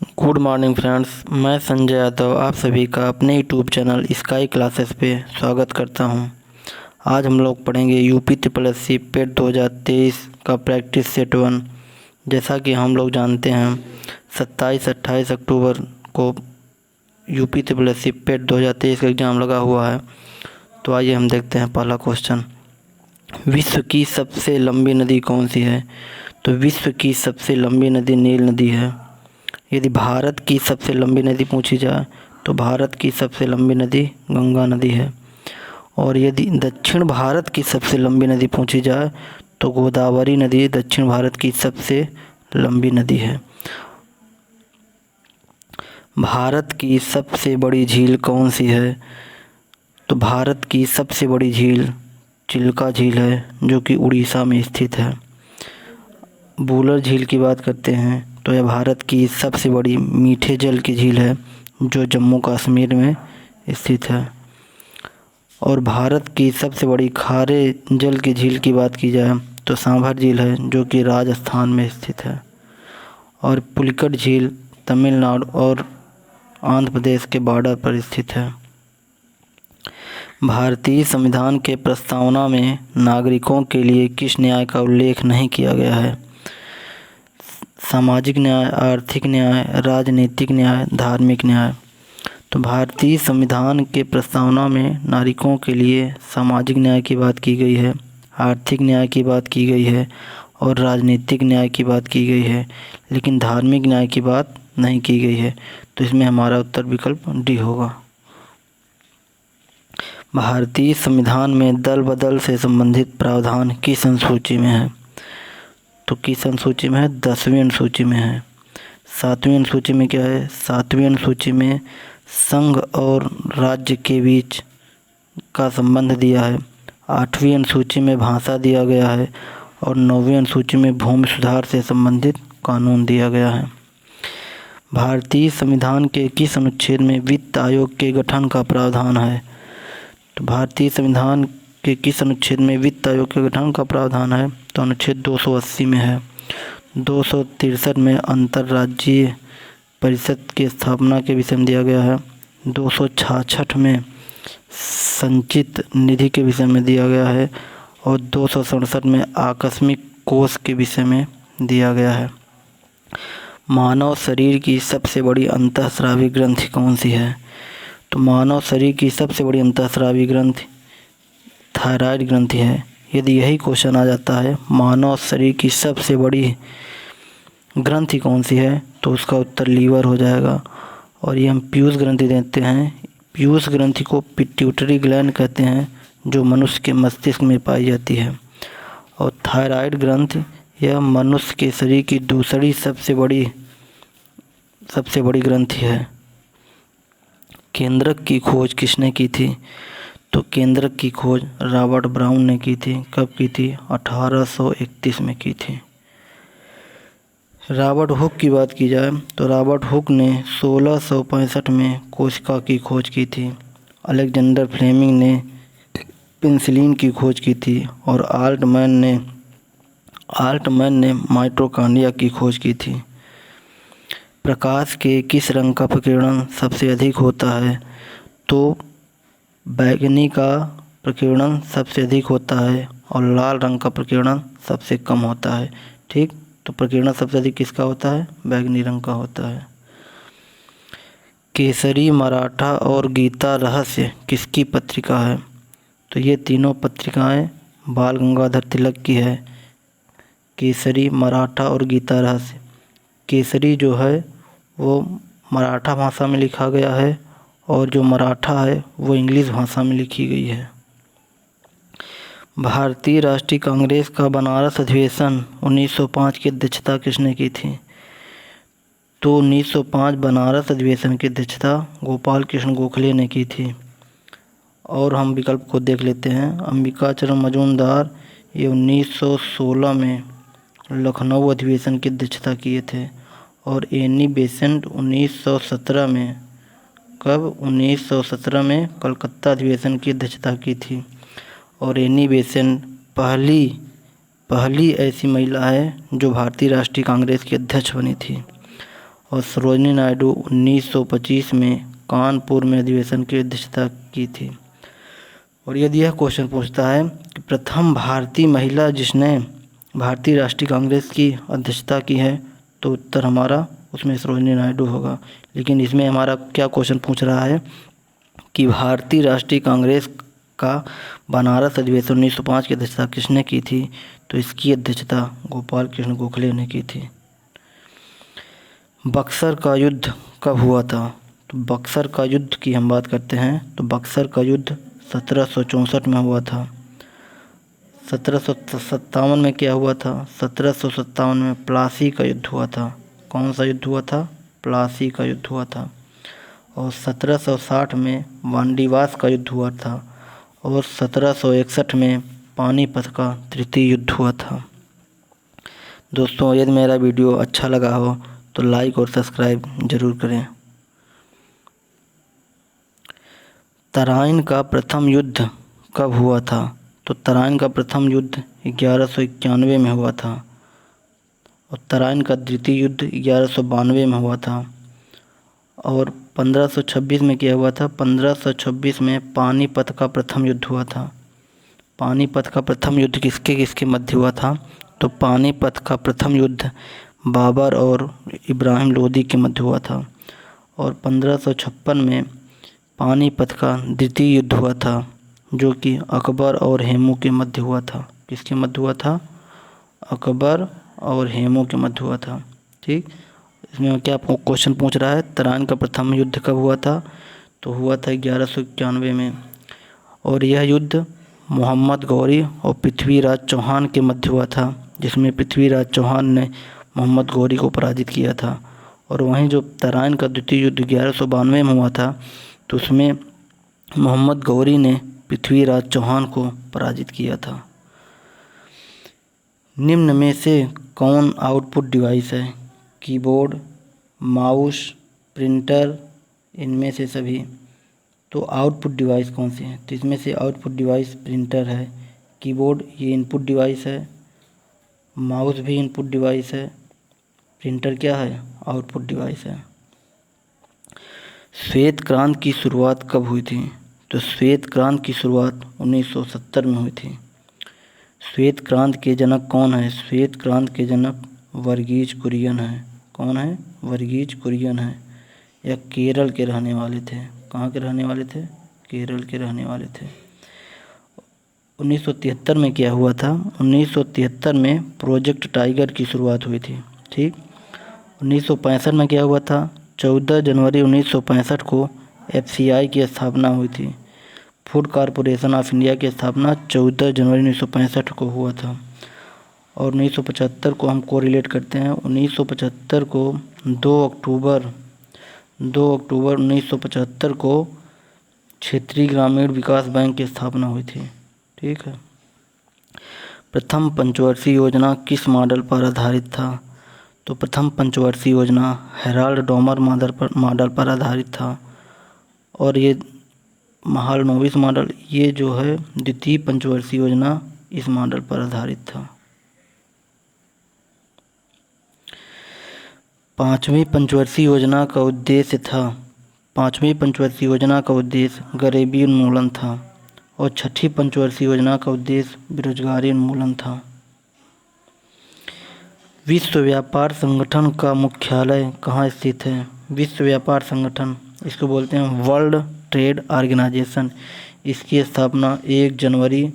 Good morning friends, मैं संजय यादव आप सभी का अपने यूट्यूब चैनल स्काई क्लासेस पे स्वागत करता हूं। आज हम लोग पढ़ेंगे यूपी ट्रिपल एस सी पेट 2023 का प्रैक्टिस सेट 1। जैसा कि हम लोग जानते हैं 27-28 अक्टूबर को यूपी ट्रिपल एस सी पेट 2023 का एग्ज़ाम लगा हुआ है। तो आइए हम देखते हैं पहला क्वेश्चन। विश्व की सबसे लंबी नदी कौन सी है? तो विश्व की सबसे लंबी नदी नील नदी है। यदि भारत की सबसे लंबी नदी पूछी जाए तो भारत की सबसे लंबी नदी गंगा नदी है। और यदि दक्षिण भारत की सबसे लंबी नदी पूछी जाए तो गोदावरी नदी दक्षिण भारत की सबसे लंबी नदी है। भारत की सबसे बड़ी झील कौन सी है? तो भारत की सबसे बड़ी झील चिल्का झील है, जो कि उड़ीसा में स्थित है। वुलर झील की बात करते हैं तो यह भारत की सबसे बड़ी मीठे जल की झील है, जो जम्मू कश्मीर में स्थित है। और भारत की सबसे बड़ी खारे जल की झील की बात की जाए तो सांभर झील है, जो कि राजस्थान में स्थित है। और पुलिकट झील तमिलनाडु और आंध्र प्रदेश के बॉर्डर पर स्थित है। भारतीय संविधान के प्रस्तावना में नागरिकों के लिए किस न्याय का उल्लेख नहीं किया गया है? सामाजिक न्याय, आर्थिक न्याय, राजनीतिक न्याय, धार्मिक न्याय। तो भारतीय संविधान के प्रस्तावना में नागरिकों के लिए सामाजिक न्याय की बात की गई है, आर्थिक न्याय की बात की गई है और राजनीतिक न्याय की बात की गई है, लेकिन धार्मिक न्याय की बात नहीं की गई है। तो इसमें हमारा उत्तर विकल्प डी होगा। भारतीय संविधान में दल बदल से संबंधित प्रावधान किस अनुसूची में है? तो किस अनुसूची में है? 10वीं अनुसूची में है। 7वीं अनुसूची में क्या है? 7वीं अनुसूची में संघ और राज्य के बीच का संबंध दिया है। 8वीं अनुसूची में भाषा दिया गया है और 9वीं अनुसूची में भूमि सुधार से संबंधित कानून दिया गया है। भारतीय संविधान के किस अनुच्छेद में वित्त आयोग के गठन का प्रावधान है? तो भारतीय संविधान के किस अनुच्छेद में वित्त आयोग के गठन का प्रावधान है? तो अनुच्छेद 280 में है। 263 में अंतर्राज्यीय परिषद की स्थापना के विषय में दिया गया है। 266 में संचित निधि के विषय में दिया गया है और 267 में आकस्मिक कोष के विषय में दिया गया है। मानव शरीर की सबसे बड़ी अंतःस्रावी ग्रंथि कौन सी है? तो मानव शरीर की सबसे बड़ी अंतःस्रावी ग्रंथि थायराइड ग्रंथि है। यदि यही क्वेश्चन आ जाता है मानव शरीर की सबसे बड़ी ग्रंथि कौन सी है, तो उसका उत्तर लीवर हो जाएगा। और ये हम पीयूष ग्रंथि देते हैं। पीयूष ग्रंथि को पिट्यूटरी ग्लैंड कहते हैं, जो मनुष्य के मस्तिष्क में पाई जाती है। और थायराइड ग्रंथि यह मनुष्य के शरीर की दूसरी सबसे बड़ी ग्रंथि है। केंद्रक की खोज किसने की थी? तो केंद्रक की खोज रॉबर्ट ब्राउन ने की थी। कब की थी? 1831 में की थी। रॉबर्ट हुक की बात की जाए तो रॉबर्ट हुक ने 1665 में कोशिका की खोज की थी। अलेक्जेंडर फ्लेमिंग ने पेनिसिलिन की खोज की थी और आल्टमैन ने माइटोकॉन्ड्रिया की खोज की थी। प्रकाश के किस रंग का प्रकीर्णन सबसे अधिक होता है? तो बैंगनी का प्रकीर्णन सबसे अधिक होता है और लाल रंग का प्रकीर्णन सबसे कम होता है। ठीक, तो प्रकीर्णन सबसे अधिक किसका होता है? बैंगनी रंग का होता है। केसरी, मराठा और गीता रहस्य किसकी पत्रिका है? तो ये तीनों पत्रिकाएं बाल गंगाधर तिलक की है। केसरी, मराठा और गीता रहस्य। केसरी जो है वो मराठा भाषा में लिखा गया है और जो मराठा है वो इंग्लिश भाषा में लिखी गई है। भारतीय राष्ट्रीय कांग्रेस का बनारस अधिवेशन 1905 की अध्यक्षता किसने की थी? तो 1905 बनारस अधिवेशन की अध्यक्षता गोपाल कृष्ण गोखले ने की थी। और हम विकल्प को देख लेते हैं। अंबिका चरण मजूमदार ये 1916 में लखनऊ अधिवेशन की अध्यक्षता किए थे। और एनी बेसेंट 1917 में, कब? 1917 में कलकत्ता अधिवेशन की अध्यक्षता की थी। और एनी बेसेंट पहली ऐसी महिला है जो भारतीय राष्ट्रीय कांग्रेस की अध्यक्ष बनी थी। और सरोजिनी नायडू 1925 में कानपुर में अधिवेशन की अध्यक्षता की थी। और यदि यह क्वेश्चन पूछता है कि प्रथम भारतीय महिला जिसने भारतीय राष्ट्रीय कांग्रेस की अध्यक्षता की है, तो उत्तर हमारा उसमें सरोजिनी नायडू होगा। लेकिन इसमें हमारा क्या क्वेश्चन पूछ रहा है कि भारतीय राष्ट्रीय कांग्रेस का बनारस अधिवेशन 1905 की अध्यक्षता किसने की थी, तो इसकी अध्यक्षता गोपाल कृष्ण गोखले ने की थी। बक्सर का युद्ध कब हुआ था, तो बक्सर का युद्ध की हम बात करते हैं तो बक्सर का युद्ध 1764 में हुआ था। 1757 में क्या हुआ था, 1757 में प्लासी का युद्ध हुआ था। कौन सा युद्ध हुआ था, प्लासी का युद्ध हुआ था। और 1760 में वांडीवास का युद्ध हुआ था। और 1761 में पानीपत का तृतीय युद्ध हुआ था। दोस्तों, यदि मेरा वीडियो अच्छा लगा हो तो लाइक और सब्सक्राइब ज़रूर करें। तराइन का प्रथम युद्ध कब हुआ था, तो तराइन का प्रथम युद्ध 1191 में हुआ था। और तराइन का द्वितीय युद्ध 1192 में हुआ था। और 1526 में क्या हुआ था, 1526 में पानीपत का प्रथम युद्ध हुआ था। पानीपत का प्रथम युद्ध किसके किसके मध्य हुआ था, तो पानीपत का प्रथम युद्ध बाबर और इब्राहिम लोदी के मध्य हुआ था। और 1556 में पानीपत का द्वितीय युद्ध हुआ था, जो कि अकबर और हेमू के मध्य हुआ था। किसके मध्य हुआ था, अकबर और हेमू के मध्य हुआ था। ठीक, इसमें क्या आपको क्वेश्चन पूछ रहा है, तराइन का प्रथम युद्ध कब हुआ था, तो हुआ था 1191 में। और यह युद्ध मोहम्मद गौरी और पृथ्वीराज चौहान के मध्य हुआ था, जिसमें पृथ्वीराज चौहान ने मोहम्मद गौरी को पराजित किया था। और वहीं जो तराइन का द्वितीय युद्ध 1192 में हुआ था, तो उसमें मोहम्मद गौरी ने पृथ्वीराज चौहान को पराजित किया था। निम्न में से कौन आउटपुट डिवाइस है, कीबोर्ड, माउस, प्रिंटर, इनमें से सभी। तो आउटपुट डिवाइस कौन सी है, तो इसमें से आउटपुट डिवाइस प्रिंटर है। कीबोर्ड ये इनपुट डिवाइस है, माउस भी इनपुट डिवाइस है, प्रिंटर क्या है, आउटपुट डिवाइस है। श्वेत क्रांति की शुरुआत कब हुई थी, तो श्वेत क्रांति की शुरुआत 1970 में हुई थी। श्वेत क्रांति के जनक कौन है, श्वेत क्रांति के जनक वर्गीज कुरियन है। कौन है, वर्गीज कुरियन है। यह केरल के रहने वाले थे। कहाँ के रहने वाले थे, केरल के रहने वाले थे। 1973 में क्या हुआ था, 1973 में प्रोजेक्ट टाइगर की शुरुआत हुई थी। ठीक, 1965 में क्या हुआ था, 14 जनवरी 1965 को FCI की स्थापना हुई थी। फूड कॉरपोरेशन ऑफ इंडिया की स्थापना 14 जनवरी 1965 को हुआ था। और 1975 को हम कोरिलेट करते हैं, 1975 को 2 अक्टूबर 1975 को क्षेत्रीय ग्रामीण विकास बैंक की स्थापना हुई थी। ठीक है। प्रथम पंचवर्षीय योजना किस मॉडल पर आधारित था, तो प्रथम पंचवर्षीय योजना हेराल्ड डोमर मॉडल पर आधारित था। और ये महालनोबिस मॉडल, ये जो है द्वितीय पंचवर्षीय योजना इस मॉडल पर आधारित था। पांचवी पंचवर्षीय योजना का उद्देश्य गरीबी उन्मूलन था। और छठी पंचवर्षीय योजना का उद्देश्य बेरोजगारी उन्मूलन था। विश्व व्यापार संगठन का मुख्यालय कहाँ स्थित है, विश्व व्यापार संगठन, इसको बोलते हैं वर्ल्ड ट्रेड ऑर्गेनाइजेशन। इसकी स्थापना 1 जनवरी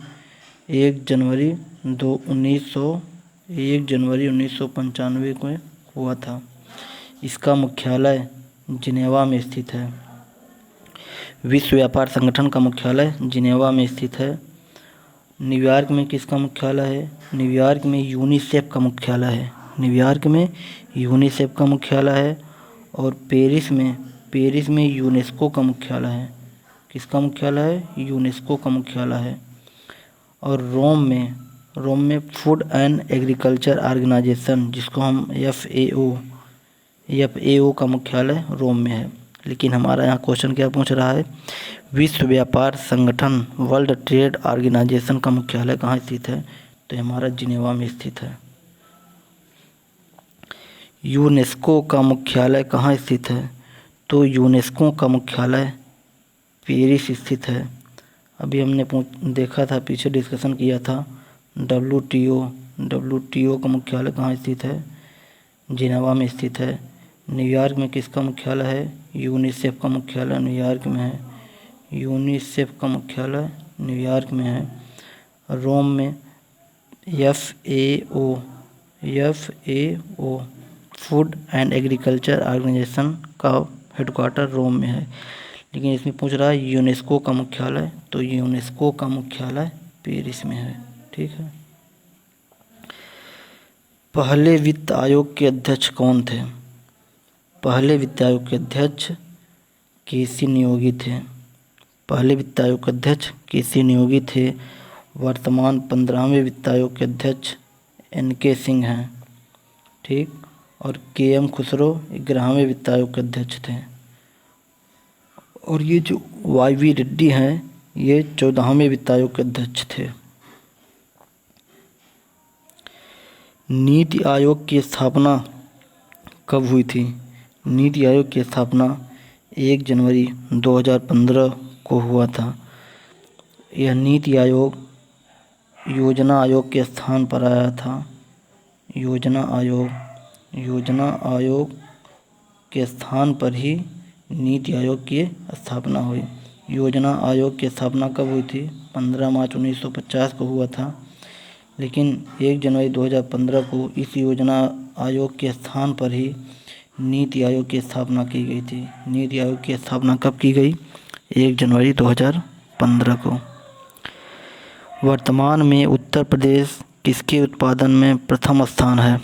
1995 को हुआ था। इसका मुख्यालय जिनेवा में स्थित है। विश्व व्यापार संगठन का मुख्यालय जिनेवा में स्थित है। न्यूयॉर्क में किसका मुख्यालय है, न्यूयॉर्क में यूनिसेफ का मुख्यालय है। न्यूयॉर्क में यूनिसेफ का मुख्यालय है। और पेरिस में यूनेस्को का मुख्यालय है। किसका मुख्यालय है, यूनेस्को का मुख्यालय है। और रोम में फूड एंड एग्रीकल्चर ऑर्गेनाइजेशन, जिसको हम FAO का मुख्यालय रोम में है। लेकिन हमारा यहाँ क्वेश्चन क्या पूछ रहा है, विश्व व्यापार संगठन वर्ल्ड ट्रेड ऑर्गेनाइजेशन का मुख्यालय कहाँ स्थित है, तो हमारा जिनेवा में स्थित है। यूनेस्को का मुख्यालय कहाँ स्थित है? तो यूनेस्को का मुख्यालय पेरिस स्थित है। अभी हमने देखा था, पीछे डिस्कशन किया था, डब्ल्यूटीओ का मुख्यालय कहाँ स्थित है? जिनेवा में स्थित है। न्यूयॉर्क में किसका मुख्यालय है? यूनिसेफ का मुख्यालय न्यूयॉर्क में है। यूनिसेफ का मुख्यालय न्यूयॉर्क में है। रोम में FAO food and agriculture organisation का हेडक्वार्टर रोम में है। लेकिन इसमें पूछ रहा है यूनेस्को का मुख्यालय, तो यूनेस्को का मुख्यालय पेरिस में है। ठीक है। पहले वित्त आयोग के अध्यक्ष कौन थे? पहले वित्त आयोग के अध्यक्ष केसी नियोगी थे। पहले वित्त आयोग के अध्यक्ष केसी नियोगी थे। वर्तमान 15वें वित्त आयोग के अध्यक्ष NK सिंह हैं। ठीक। और KM खुसरो 11वें वित्त आयोग के अध्यक्ष थे। और ये जो YV रेड्डी हैं, ये 14वें वित्त आयोग के अध्यक्ष थे। नीति आयोग की स्थापना कब हुई थी? नीति आयोग की स्थापना 1 जनवरी 2015 को हुआ था। यह नीति आयोग योजना आयोग के स्थान पर आया था। योजना आयोग के स्थान पर ही नीति आयोग की स्थापना हुई। योजना आयोग की स्थापना कब हुई थी? 15 मार्च 1950 को हुआ था। लेकिन 1 जनवरी 2015 को इस योजना आयोग के स्थान पर ही नीति आयोग की स्थापना की गई थी। नीति आयोग की स्थापना कब की गई? 1 जनवरी 2015 को। वर्तमान में उत्तर प्रदेश किसके उत्पादन में प्रथम स्थान है?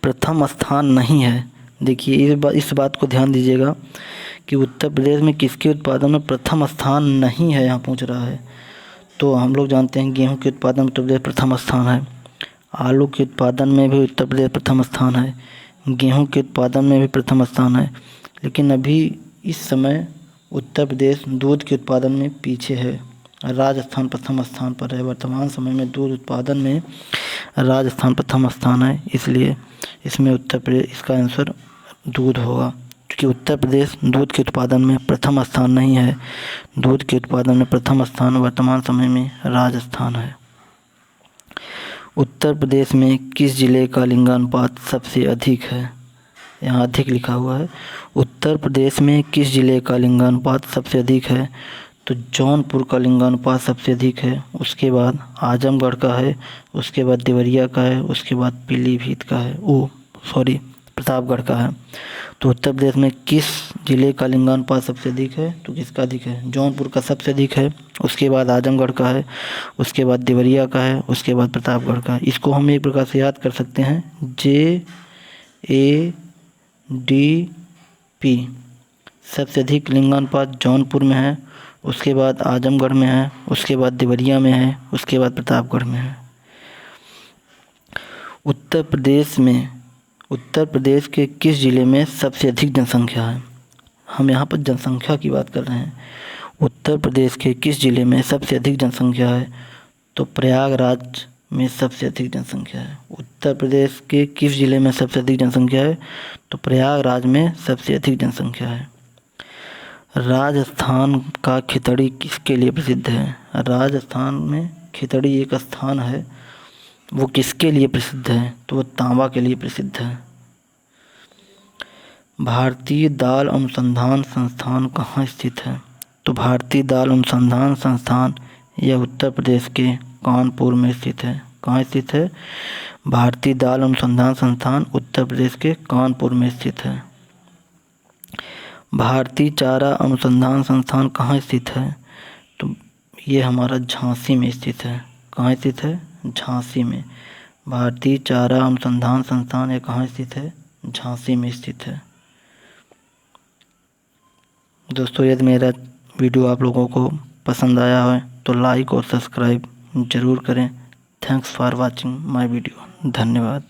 प्रथम स्थान नहीं है। देखिए इस बात को ध्यान दीजिएगा कि उत्तर प्रदेश में किसके उत्पादन में प्रथम स्थान नहीं है, यहाँ पूछ रहा है। तो हम लोग जानते हैं गेहूं के उत्पादन में उत्तर प्रदेश प्रथम स्थान है। आलू के उत्पादन में भी उत्तर प्रदेश प्रथम स्थान है। गेहूं के उत्पादन में भी प्रथम स्थान है। लेकिन अभी इस समय उत्तर प्रदेश दूध के उत्पादन में पीछे है। राजस्थान प्रथम स्थान पर है। वर्तमान समय में दूध उत्पादन में राजस्थान प्रथम स्थान है। इसलिए इसमें उत्तर प्रदेश, इसका आंसर दूध होगा, क्योंकि उत्तर प्रदेश दूध के उत्पादन में प्रथम स्थान नहीं है। दूध के उत्पादन में प्रथम स्थान वर्तमान समय में राजस्थान है। उत्तर प्रदेश में किस जिले का लिंगानुपात सबसे अधिक है? यहाँ अधिक लिखा हुआ है। उत्तर प्रदेश में किस जिले का लिंगानुपात सबसे अधिक है? तो जौनपुर का लिंगानुपात सबसे अधिक है। उसके बाद आजमगढ़ का है, उसके बाद देवरिया का है, उसके बाद पीलीभीत का है, प्रतापगढ़ का है। तो उत्तर प्रदेश में किस जिले का लिंगानुपात सबसे अधिक है? तो किसका अधिक है? जौनपुर का सबसे अधिक है, उसके बाद आजमगढ़ का है, उसके बाद देवरिया का है, उसके बाद प्रतापगढ़ का है। इसको हम एक प्रकार से याद कर सकते हैं, JADP। सबसे अधिक लिंगानुपात जौनपुर में है, उसके बाद आजमगढ़ में है, उसके बाद देवरिया में है, उसके बाद प्रतापगढ़ में है। उत्तर प्रदेश के किस जिले में सबसे अधिक जनसंख्या है? हम यहाँ पर जनसंख्या की बात कर रहे हैं। उत्तर प्रदेश के किस जिले में सबसे अधिक जनसंख्या है? तो प्रयागराज में सबसे अधिक जनसंख्या है। उत्तर प्रदेश के किस जिले में सबसे अधिक जनसंख्या है? तो प्रयागराज में सबसे अधिक जनसंख्या है। राजस्थान का खिचड़ी किसके लिए प्रसिद्ध है? राजस्थान में खिचड़ी एक स्थान है, वो किसके लिए प्रसिद्ध है? तो वो तांबा के लिए प्रसिद्ध है। भारतीय दाल अनुसंधान संस्थान कहाँ स्थित है? तो भारतीय दाल अनुसंधान संस्थान यह उत्तर प्रदेश के कानपुर में स्थित है। कहाँ स्थित है? भारतीय दाल अनुसंधान संस्थान उत्तर प्रदेश के कानपुर में स्थित है। भारतीय चारा अनुसंधान संस्थान कहाँ स्थित है? तो ये हमारा झांसी में स्थित है। कहाँ स्थित है? झांसी में। भारतीय चारा अनुसंधान संस्थान ये कहाँ स्थित है? झांसी में स्थित है। दोस्तों, यदि मेरा वीडियो आप लोगों को पसंद आया है तो लाइक और सब्सक्राइब ज़रूर करें। Thanks for watching my video. धन्यवाद।